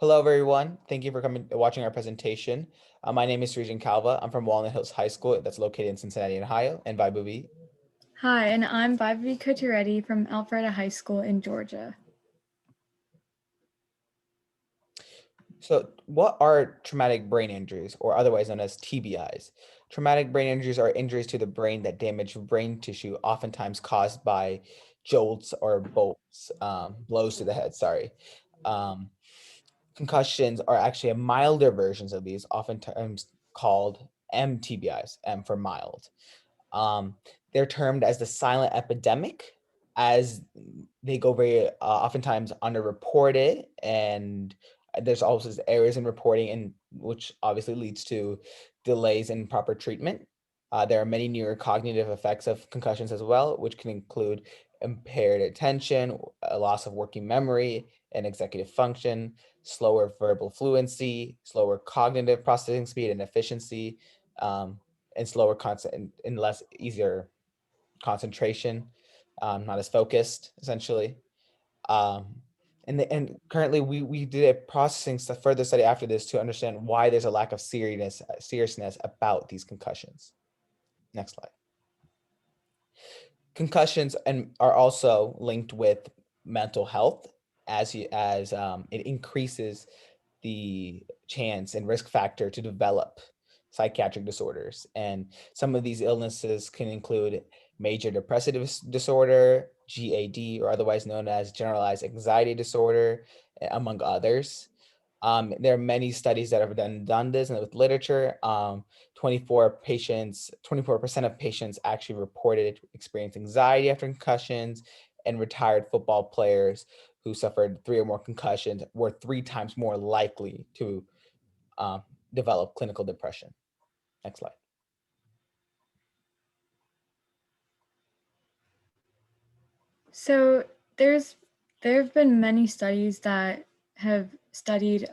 Hello, everyone. Thank you for watching our presentation. My name is Srijan Kalva. I'm from Walnut Hills High School that's located in Cincinnati, Ohio, and Vybhavi. Hi, and I'm Vybhavi Kotireddy from Alpharetta High School in Georgia. So what are traumatic brain injuries, or otherwise known as TBIs? Traumatic brain injuries are injuries to the brain that damage brain tissue, oftentimes caused by jolts or blows to the head, sorry. Um, Concussions are actually a milder versions of these, oftentimes called MTBIs, M for mild. Um, they're termed as the silent epidemic, as they go very oftentimes underreported, and there's also errors in reporting, and which obviously leads to delays in proper treatment. There are many neurocognitive effects of concussions as well, which can include impaired attention, a loss of working memory and executive function, slower verbal fluency, slower cognitive processing speed and efficiency, and slower and less easier concentration, not as focused, essentially. Um, and currently we did a processing further study after this to understand why there's a lack of seriousness about these concussions. Next slide. Concussions are also linked with mental health, as it increases the chance and risk factor to develop psychiatric disorders. And some of these illnesses can include major depressive disorder, GAD, or otherwise known as generalized anxiety disorder, among others. There are many studies that have done this, and with literature, 24% of patients actually reported experiencing anxiety after concussions, and retired football players who suffered 3 or more concussions were 3 times more likely to um, develop clinical depression. Next slide. So there have been many studies that have studied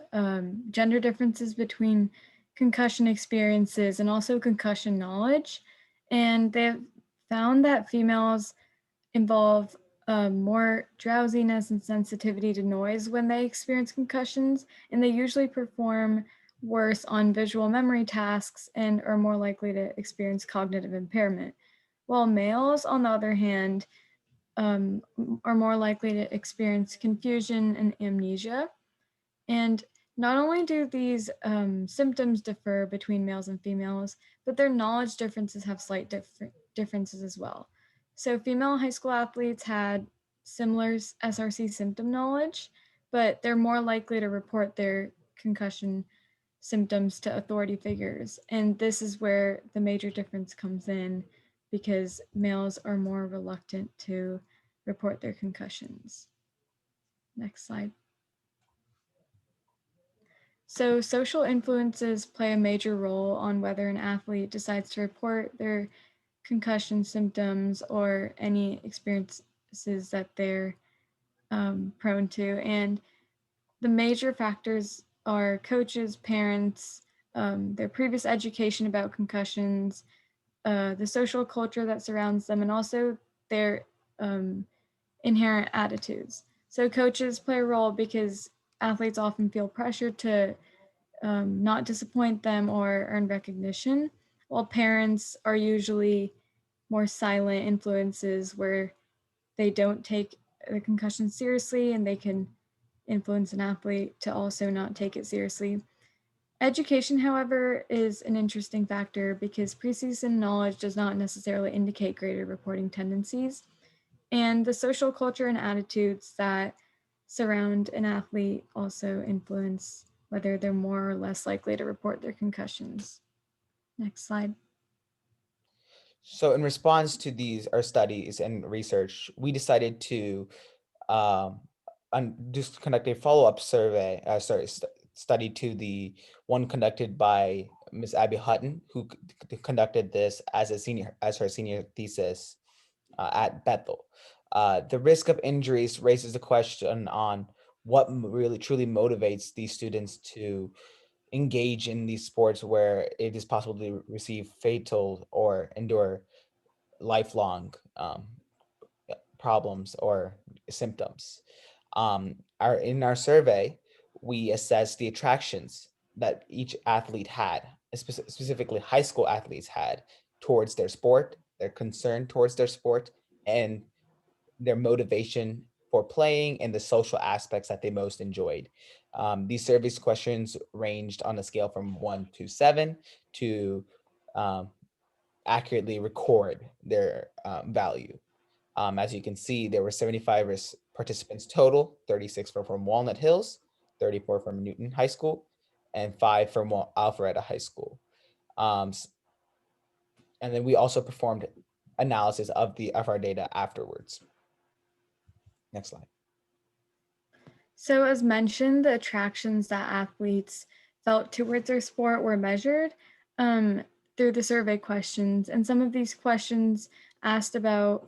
gender differences between concussion experiences and also concussion knowledge, and they've found that females involve more drowsiness and sensitivity to noise when they experience concussions, and they usually perform worse on visual memory tasks and are more likely to experience cognitive impairment. While males, on the other hand, are more likely to experience confusion and amnesia. And not only do these symptoms differ between males and females, but their knowledge differences have slight differences as well. So, female high school athletes had similar SRC symptom knowledge, but they're more likely to report their concussion symptoms to authority figures. And this is where the major difference comes in because males are more reluctant to report their concussions. Next slide. So, social influences play a major role on whether an athlete decides to report their concussion symptoms or any experiences that they're prone to. And the major factors are coaches, parents, their previous education about concussions, the social culture that surrounds them, and also their inherent attitudes. So, coaches play a role because athletes often feel pressure to not disappoint them or earn recognition, while parents are usually more silent influences where they don't take the concussion seriously and they can influence an athlete to also not take it seriously. Education, however, is an interesting factor because preseason knowledge does not necessarily indicate greater reporting tendencies. And the social culture and attitudes that surround an athlete also influence whether they're more or less likely to report their concussions. Next slide. So in response to these our studies and research, we decided to um, just conduct a follow-up survey, study to the one conducted by Ms. Abby Hutton, who conducted this as her senior thesis at Bethel. The risk of injuries raises the question on what really truly motivates these students to engage in these sports where it is possible to receive fatal or endure lifelong problems or symptoms. In our survey, we assess the attractions that each athlete had, specifically high school athletes had towards their sport, their concern towards their sport, and their motivation for playing and the social aspects that they most enjoyed. These surveys questions ranged on a scale from 1 to 7 to um, accurately record their value. As you can see, there were 75 participants total, 36 were from Walnut Hills, 34 from Newton High School, and 5 from Alpharetta High School. Um, and then we also performed analysis of our data afterwards. Next slide. So, as mentioned, the attractions that athletes felt towards their sport were measured um, through the survey questions. And some of these questions asked about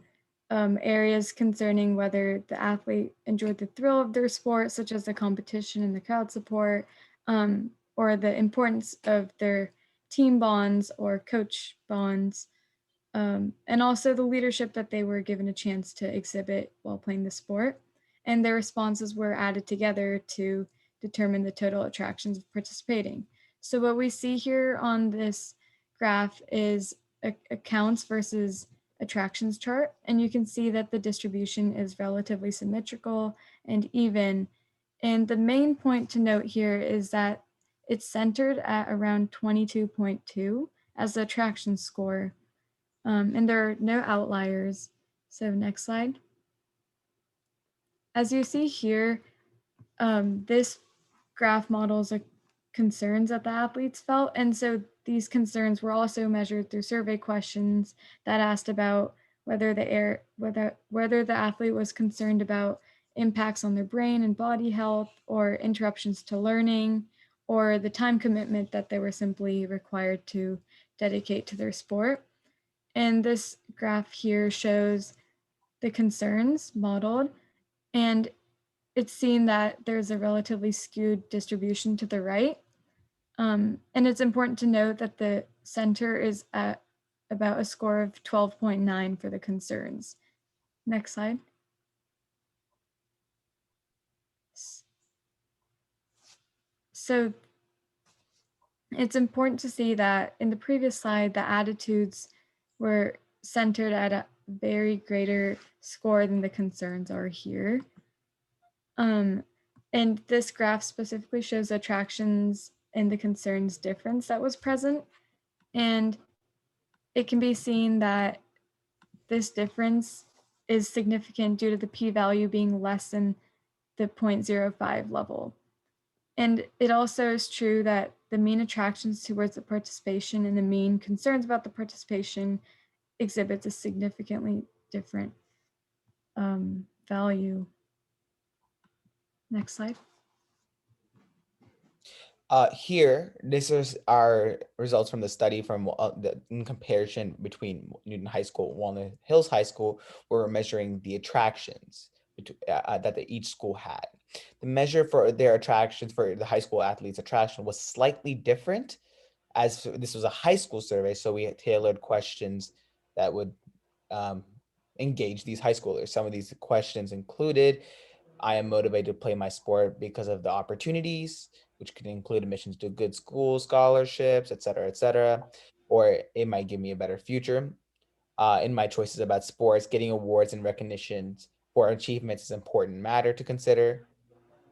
areas concerning whether the athlete enjoyed the thrill of their sport, such as the competition and the crowd support, or the importance of their team bonds or coach bonds, and also the leadership that they were given a chance to exhibit while playing the sport. And their responses were added together to determine the total attractions of participating. So, what we see here on this graph is accounts versus attractions chart. And you can see that the distribution is relatively symmetrical and even. And the main point to note here is that it's centered at around 22.2 as the attraction score, and there are no outliers. So next slide. As you see here, this graph models the concerns that the athletes felt. And so these concerns were also measured through survey questions that asked about whether whether the athlete was concerned about impacts on their brain and body health, or interruptions to learning, or the time commitment that they were simply required to dedicate to their sport. And this graph here shows the concerns modeled, and it's seen that there's a relatively skewed distribution to the right. And it's important to note that the center is at about a score of 12.9 for the concerns. Next slide. So it's important to see that in the previous slide, the attitudes were centered at a very greater score than the concerns are here. And this graph specifically shows attractions and the concerns difference that was present. And it can be seen that this difference is significant due to the p-value being less than the 0.05 level. And it also is true that the mean attractions towards the participation and the mean concerns about the participation exhibits a significantly different value. Next slide. Here, this is our results from the study from in comparison between Newton High School and Walnut Hills High School, where we're measuring the attractions that each school had. The measure for their attractions for the high school athletes' attraction was slightly different, as this was a high school survey, so we tailored questions that would engage these high schoolers. Some of these questions included, I am motivated to play my sport because of the opportunities, which could include admissions to good schools, scholarships, et cetera, et cetera. Or it might give me a better future. In my choices about sports, getting awards and recognitions for achievements is important matter to consider.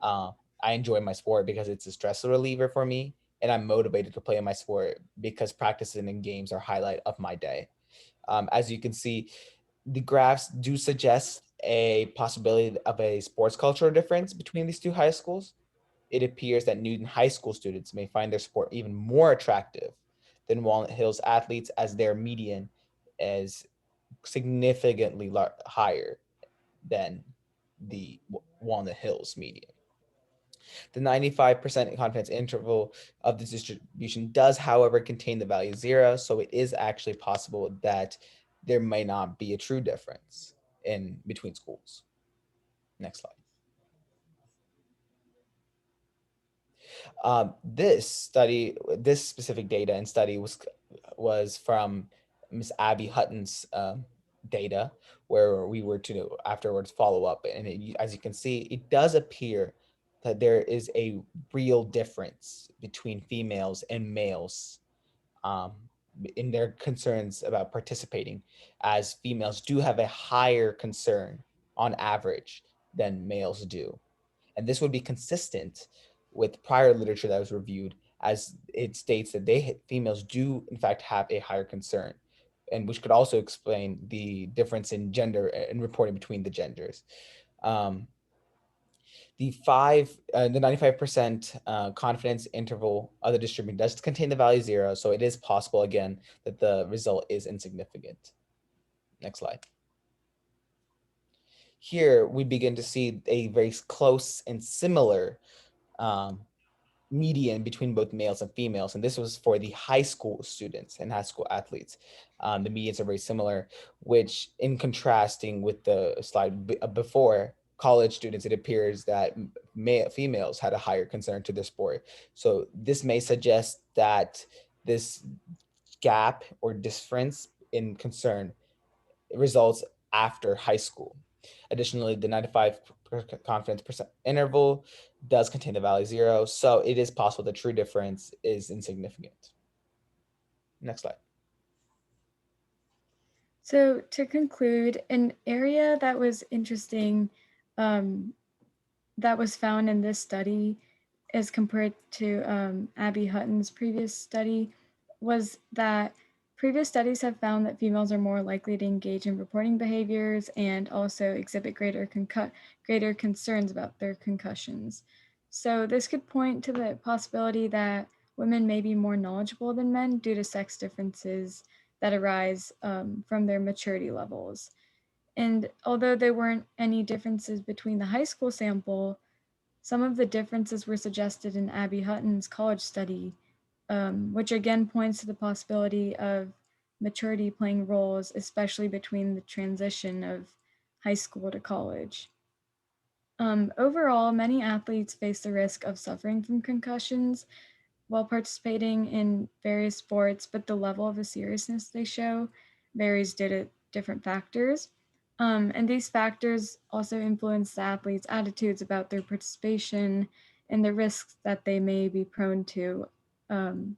I enjoy my sport because it's a stress reliever for me, and I'm motivated to play my sport because practices and games are highlight of my day. As you can see, the graphs do suggest a possibility of a sports cultural difference between these two high schools. It appears that Newton High School students may find their sport even more attractive than Walnut Hills athletes, as their median is significantly higher than the Walnut Hills median. The 95% confidence interval of the distribution does, however, contain the value 0, so it is actually possible that there may not be a true difference in between schools. Next slide. This specific data and study was from Miss Abby Hutton's data, where we were to afterwards follow up, and as you can see, it does appear that there is a real difference between females and males um, in their concerns about participating, as females do have a higher concern on average than males do. And this would be consistent with prior literature that was reviewed, as it states that females do in fact have a higher concern, and which could also explain the difference in gender and reporting between the genders. Um, the 95% confidence interval of the distribution does contain the value 0, so it is possible again that the result is insignificant. Next slide. Here we begin to see a very close and similar um, median between both males and females, and this was for the high school students and high school athletes. The medians are very similar, which, in contrasting with the slide before, college students, it appears that females had a higher concern to the sport. So this may suggest that this gap or difference in concern results after high school. Additionally, the 95 confidence percent interval does contain the value 0, so it is possible the true difference is insignificant. Next slide. So to conclude, an area that was interesting um, that was found in this study as compared to Abby Hutton's previous study was that previous studies have found that females are more likely to engage in reporting behaviors and also exhibit greater concerns about their concussions. So this could point to the possibility that women may be more knowledgeable than men due to sex differences that arise from their maturity levels. And although there weren't any differences between the high school sample, some of the differences were suggested in Abby Hutton's college study, which again points to the possibility of maturity playing roles, especially between the transition of high school to college. Overall, many athletes face the risk of suffering from concussions while participating in various sports, but the level of the seriousness they show varies due to different factors. And these factors also influence the athletes' attitudes about their participation and the risks that they may be prone to. Um,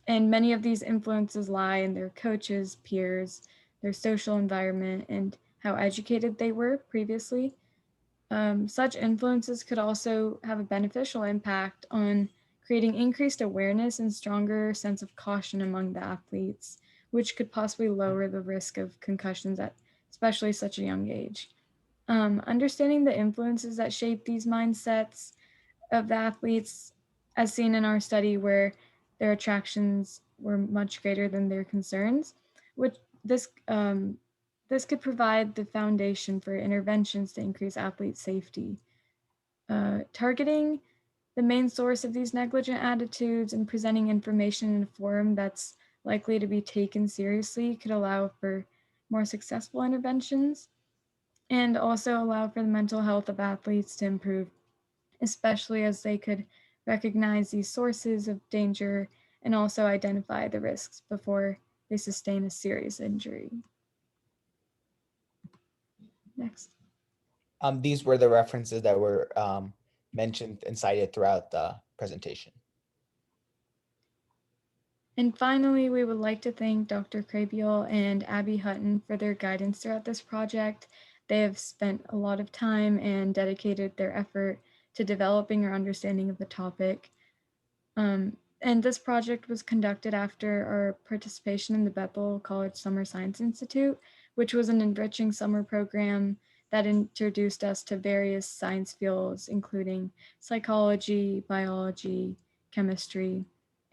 and many of these influences lie in their coaches, peers, their social environment, and how educated they were previously. Such influences could also have a beneficial impact on creating increased awareness and stronger sense of caution among the athletes, which could possibly lower the risk of concussions at especially such a young age. Understanding the influences that shape these mindsets of the athletes, as seen in our study where their attractions were much greater than their concerns, which this could provide the foundation for interventions to increase athlete safety. Targeting the main source of these negligent attitudes and presenting information in a forum that's likely to be taken seriously could allow for more successful interventions and also allow for the mental health of athletes to improve, especially as they could recognize these sources of danger and also identify the risks before they sustain a serious injury. Next. These were the references that were mentioned and cited throughout the presentation. And finally, we would like to thank Dr. Krabiel and Abby Hutton for their guidance throughout this project. They have spent a lot of time and dedicated their effort to developing our understanding of the topic. And this project was conducted after our participation in the Bethel College Summer Science Institute, which was an enriching summer program that introduced us to various science fields, including psychology, biology, chemistry,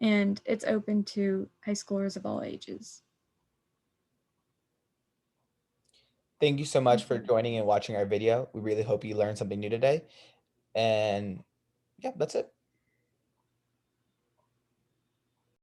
and it's open to high schoolers of all ages. Thank you so much for joining and watching our video. We really hope you learned something new today. And yeah, that's it.